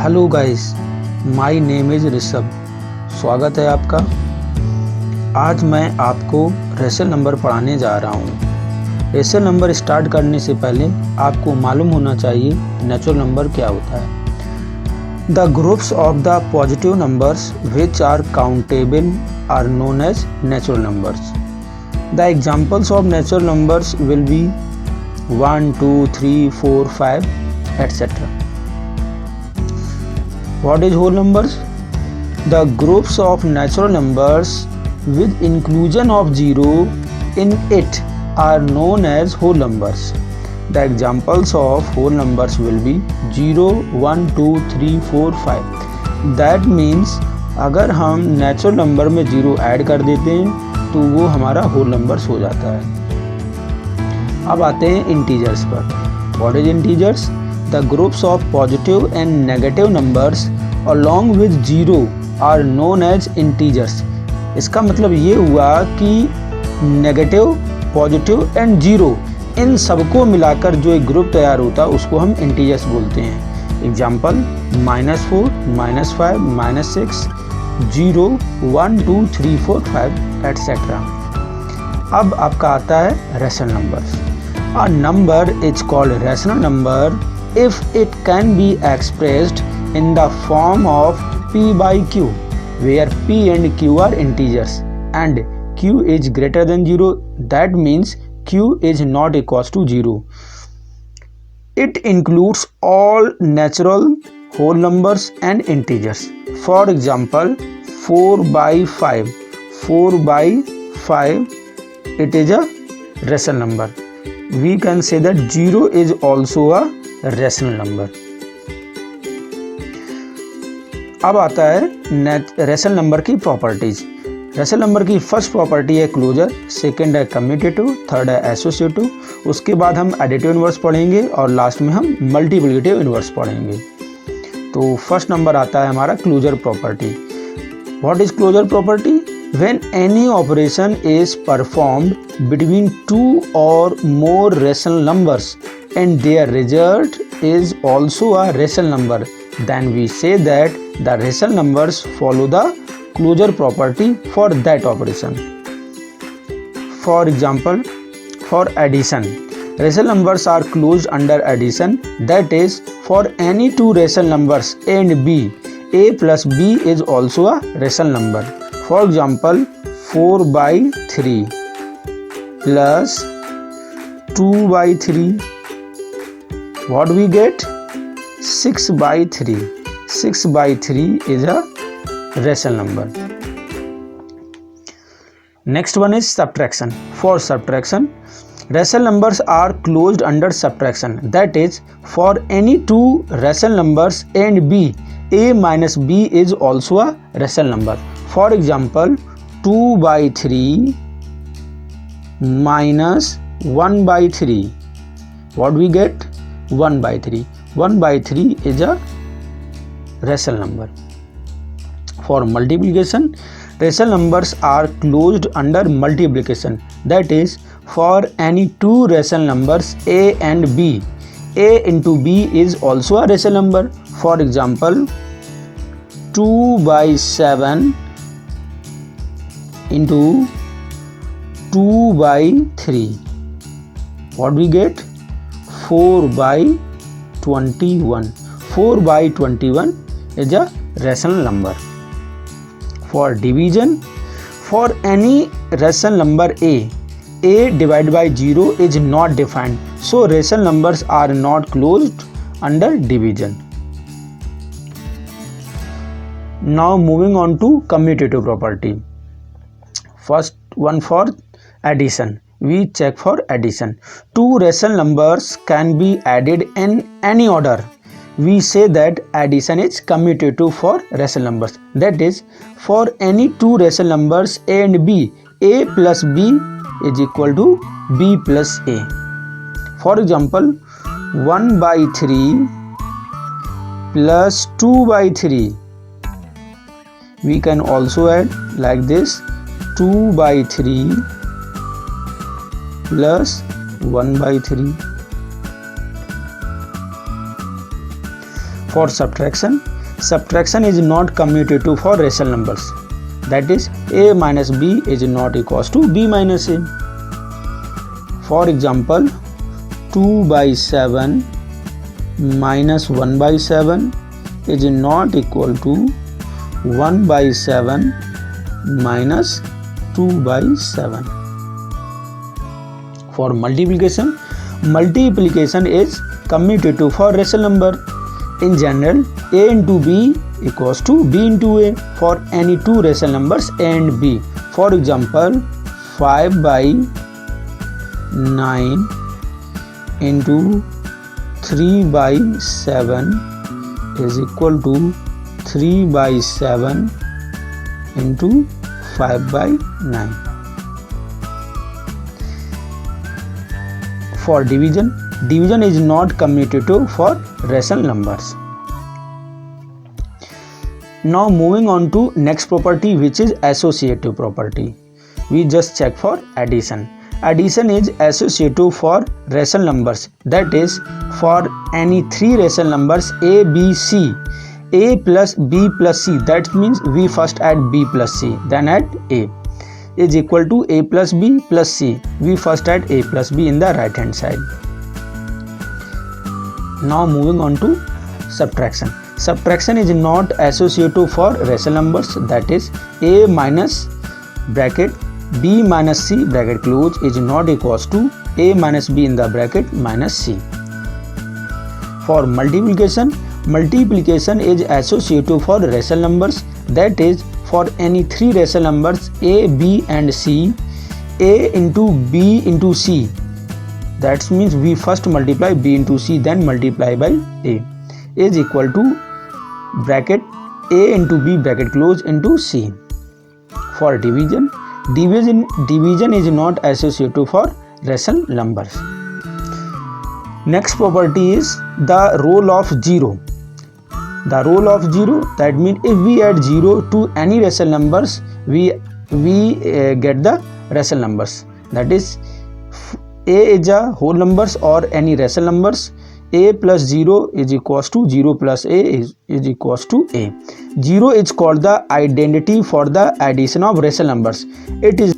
Hello guys, my name is Rishabh. स्वागत है आपका। आज मैं आपको रेशनल नंबर पढ़ाने जा रहा हूँ। रेशनल नंबर स्टार्ट करने से पहले आपको मालूम होना चाहिए नेचुरल नंबर क्या होता है। The groups of the positive numbers which are countable are known as natural numbers. The examples of natural numbers will be 1, 2, 3, 4, 5, etc. What is whole numbers? The groups of natural numbers with inclusion of zero in it are known as whole numbers. The examples of whole numbers will be 0, 1, 2, 3, 4, 5. That means अगर हम natural number में zero add कर देते हैं तो वो हमारा whole numbers हो जाता है। अब आते हैं इंटीजर्स पर। What is integers? The groups of positive and negative numbers along with zero are known as integers. इसका मतलब ये हुआ कि negative, positive and zero in सबको मिलाकर जो एक ग्रुप तैयार होता है उसको हम इंटीजर्स बोलते हैं। Example -4, -5, -6, 0, 1, 2, 3, 4, 5 etcetera. अब आपका आता है rational numbers. A number is called rational number if it can be expressed in the form of p by q, where p and q are integers and q is greater than 0. That means q is not equals to 0. It includes all natural whole numbers and integers. For example, 4 by 5. 4 by 5, it is a rational number. We can say that 0 is also a rational number. अब आता है rational number की properties. Rational number की first property है closure, second है commutative, third है associative, उसके बाद हम एडिटिव इनवर्स पढ़ेंगे और लास्ट में हम मल्टीप्लिकेटिव इनवर्स पढ़ेंगे। तो फर्स्ट नंबर आता है हमारा closure property. What is closure property? When any operation is performed between two or more rational numbers and their result is also a rational number, then we say that the rational numbers follow the closure property for that operation. For example, for addition, rational numbers are closed under addition. That is, for any two rational numbers a and b, a plus b is also a rational number. For example, 4 by 3 plus 2 by 3, what we get? 6 by 3. 6 by 3 is a rational number. Next one is subtraction. For subtraction, rational numbers are closed under subtraction. That is, for any two rational numbers a and b, a minus b is also a rational number. For example, 2 by 3 minus 1 by 3. What we get? 1 by 3. 1 by 3 is a rational number. For multiplication, rational numbers are closed under multiplication. That is, for any two rational numbers a and b, a into b is also a rational number. For example, 2 by 7 into 2 by 3. What we get? 4 by 21. 4 by 21 is a rational number. For division, for any rational number a divided by 0 is not defined, so rational numbers are not closed under division. Now moving on to commutative property. First one for addition. We check for addition. Two rational numbers can be added in any order. We say that addition is commutative for rational numbers. That is, for any two rational numbers a and b, a plus b is equal to b plus a. For example, 1 by 3 plus 2 by 3. We can also add like this, 2 by 3 plus 1 by 3. For subtraction, subtraction is not commutative for rational numbers. That is, a minus b is not equals to b minus a. For example, 2 by 7 minus 1 by 7 is not equal to 1 by 7 minus 2 by 7. For multiplication, multiplication is commutative for rational number. In general, a into b equals to b into a for any two rational numbers a and b. For example, 5 by 9 into 3 by 7 is equal to 3 by 7 into 5 by 9. For division, division is not commutative for rational numbers. Now moving on to next property, which is associative property. We just check for addition. Addition is associative for rational numbers. That is, for any three rational numbers a, b, c, a plus b plus c, that means we first add b plus c, then add a, is equal to a plus b plus c. We first add a plus b in the right hand side. Now moving on to subtraction. Subtraction is not associative for rational numbers. That is, a minus bracket b minus c bracket close is not equals to a minus b in the bracket minus c. For multiplication, multiplication is associative for rational numbers. That is, for any three rational numbers a, b and c, a into b into c, that means we first multiply b into c, then multiply by a, is equal to bracket a into b bracket close into c. For division, division is not associative for rational numbers. Next property is the role of 0. The role of 0, that means if we add 0 to any rational numbers, we get the rational numbers. That is, a is a whole numbers or any rational numbers. A plus 0 is equals to 0 plus a is equals to a. 0 is called the identity for the addition of rational numbers. It is